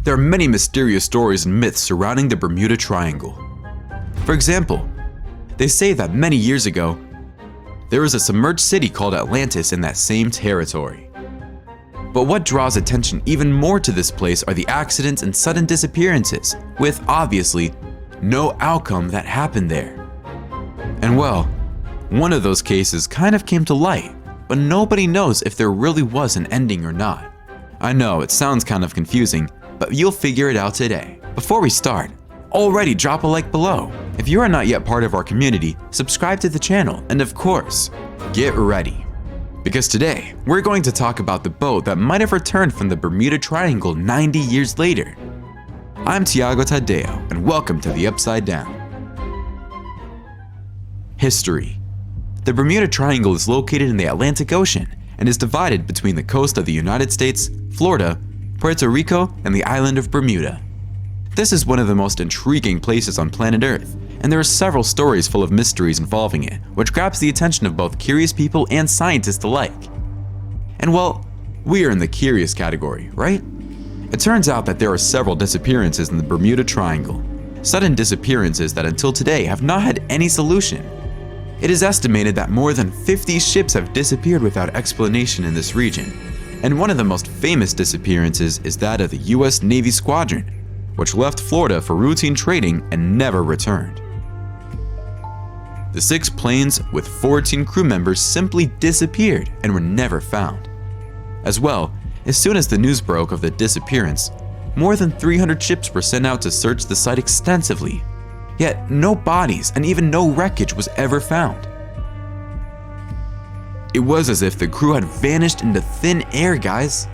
There are many mysterious stories and myths surrounding the Bermuda Triangle. For example, they say that many years ago, there was a submerged city called Atlantis in that same territory. But what draws attention even more to this place are the accidents and sudden disappearances, with obviously no outcome that happened there. And well, one of those cases kind of came to light, but nobody knows if there really was an ending or not. I know it sounds kind of confusing, but you'll figure it out today. Before we start, already drop a like below. If you are not yet part of our community, subscribe to the channel, and of course, get ready. Because today, we're going to talk about the boat that might have returned from the Bermuda Triangle 90 years later. I'm Tiago Tadeo, and welcome to the Upside Down. History. The Bermuda Triangle is located in the Atlantic Ocean and is divided between the coast of the United States, Florida, Puerto Rico, and the island of Bermuda. This is one of the most intriguing places on planet Earth, and there are several stories full of mysteries involving it, which grabs the attention of both curious people and scientists alike. And well, we are in the curious category, right? It turns out that there are several disappearances in the Bermuda Triangle, sudden disappearances that until today have not had any solution. It is estimated that more than 50 ships have disappeared without explanation in this region, and one of the most famous disappearances is that of the US Navy squadron, which left Florida for routine trading and never returned. The 6 planes with 14 crew members simply disappeared and were never found. As well, as soon as the news broke of the disappearance, more than 300 ships were sent out to search the site extensively, yet no bodies and even no wreckage was ever found. It was as if the crew had vanished into thin air, guys.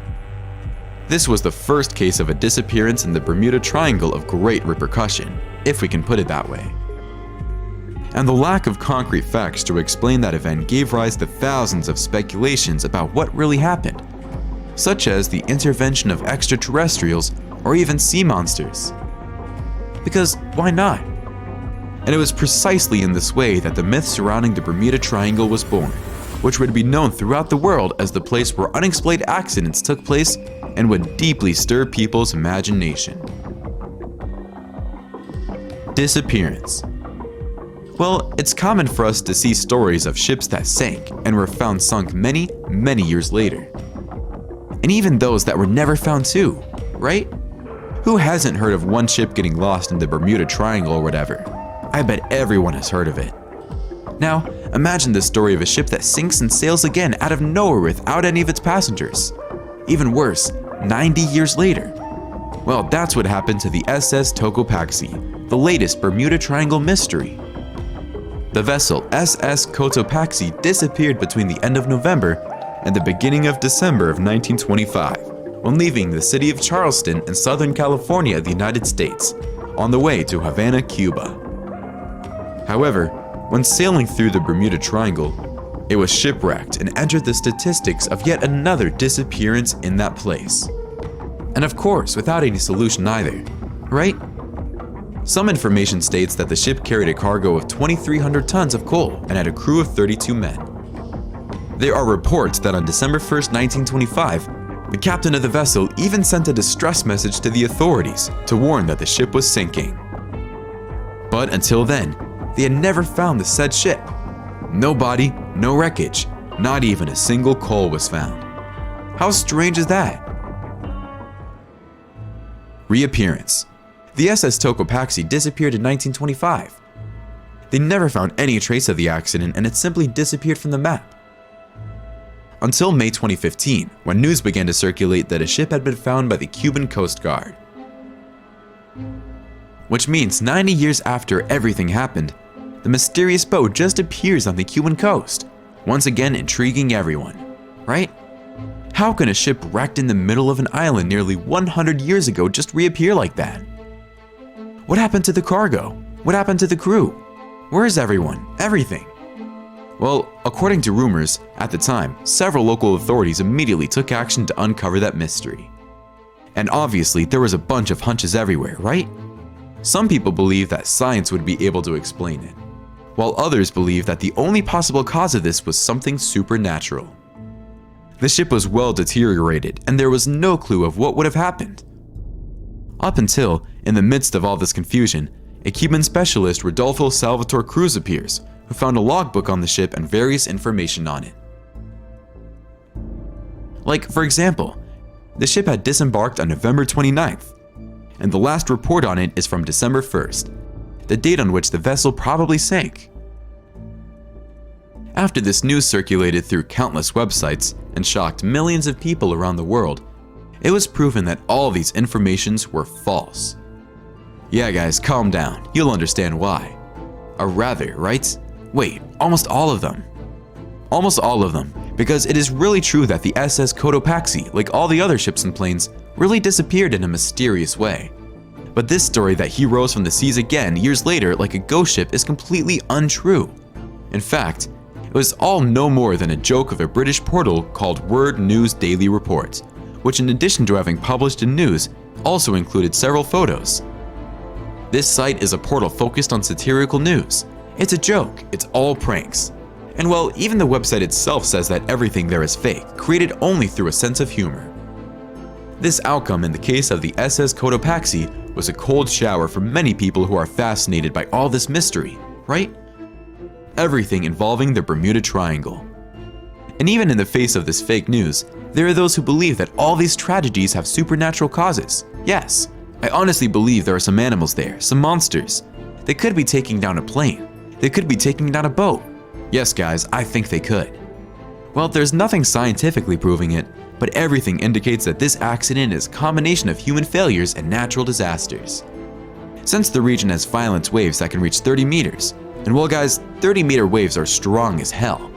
This was the first case of a disappearance in the Bermuda Triangle of great repercussion, if we can put it that way. And the lack of concrete facts to explain that event gave rise to thousands of speculations about what really happened, such as the intervention of extraterrestrials or even sea monsters. Because why not? And it was precisely in this way that the myth surrounding the Bermuda Triangle was born, which would be known throughout the world as the place where unexplained accidents took place and would deeply stir people's imagination. Disappearance. Well, it's common for us to see stories of ships that sank and were found sunk many, many years later. And even those that were never found too, right? Who hasn't heard of one ship getting lost in the Bermuda Triangle or whatever? I bet everyone has heard of it. Now, imagine the story of a ship that sinks and sails again out of nowhere without any of its passengers. Even worse, 90 years later. Well, that's what happened to the SS Tocopaxi, the latest Bermuda Triangle mystery. The vessel SS Cotopaxi disappeared between the end of November and the beginning of December of 1925 when leaving the city of Charleston in Southern California, the United States, on the way to Havana, Cuba. However, when sailing through the Bermuda Triangle, it was shipwrecked and entered the statistics of yet another disappearance in that place. And of course, without any solution either, right? Some information states that the ship carried a cargo of 2,300 tons of coal and had a crew of 32 men. There are reports that on December 1st, 1925, the captain of the vessel even sent a distress message to the authorities to warn that the ship was sinking. But until then, they had never found the said ship. No body, no wreckage, not even a single coal was found. How strange is that? Reappearance. The SS Tocopaxi disappeared in 1925. They never found any trace of the accident and it simply disappeared from the map. Until May 2015, when news began to circulate that a ship had been found by the Cuban Coast Guard. Which means 90 years after everything happened, the mysterious boat just appears on the Cuban coast, once again intriguing everyone, right? How can a ship wrecked in the middle of an island nearly 100 years ago just reappear like that? What happened to the cargo? What happened to the crew? Where is everyone? Everything? Well, according to rumors, at the time, several local authorities immediately took action to uncover that mystery. And obviously, there was a bunch of hunches everywhere, right? Some people believe that science would be able to explain it, while others believe that the only possible cause of this was something supernatural. The ship was well deteriorated, and there was no clue of what would have happened. Up until, in the midst of all this confusion, a Cuban specialist, Rodolfo Salvatore Cruz, appears, who found a logbook on the ship and various information on it. Like, for example, the ship had disembarked on November 29th, and the last report on it is from December 1st, the date on which the vessel probably sank. After this news circulated through countless websites and shocked millions of people around the world, it was proven that all these informations were false. Yeah guys, calm down, you'll understand why. Or rather, right? Wait, almost all of them. Almost all of them, because it is really true that the SS Cotopaxi, like all the other ships and planes, really disappeared in a mysterious way. But this story that he rose from the seas again years later like a ghost ship is completely untrue. In fact, it was all no more than a joke of a British portal called Word News Daily Report, which in addition to having published in news, also included several photos. This site is a portal focused on satirical news. It's a joke, it's all pranks. And well, even the website itself says that everything there is fake, created only through a sense of humor. This outcome in the case of the SS Cotopaxi was a cold shower for many people who are fascinated by all this mystery, right? Everything involving the Bermuda Triangle. And even in the face of this fake news, there are those who believe that all these tragedies have supernatural causes. Yes, I honestly believe there are some animals there, some monsters. They could be taking down a plane. They could be taking down a boat. Yes guys, I think they could. Well, there's nothing scientifically proving it, but everything indicates that this accident is a combination of human failures and natural disasters. Since the region has violent waves that can reach 30 meters, and well guys, 30-meter waves are strong as hell,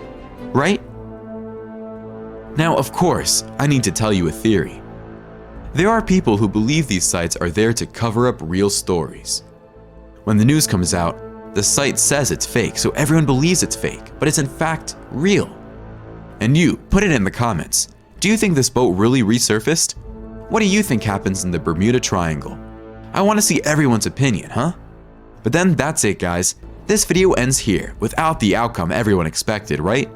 right? Now, of course, I need to tell you a theory. There are people who believe these sites are there to cover up real stories. When the news comes out, the site says it's fake, so everyone believes it's fake, but it's in fact real. And you, put it in the comments. Do you think this boat really resurfaced? What do you think happens in the Bermuda Triangle? I want to see everyone's opinion, huh? But then that's it guys. This video ends here, without the outcome everyone expected, right?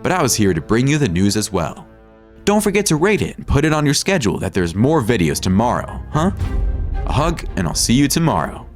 But I was here to bring you the news as well. Don't forget to rate it and put it on your schedule that there's more videos tomorrow, huh? A hug, and I'll see you tomorrow.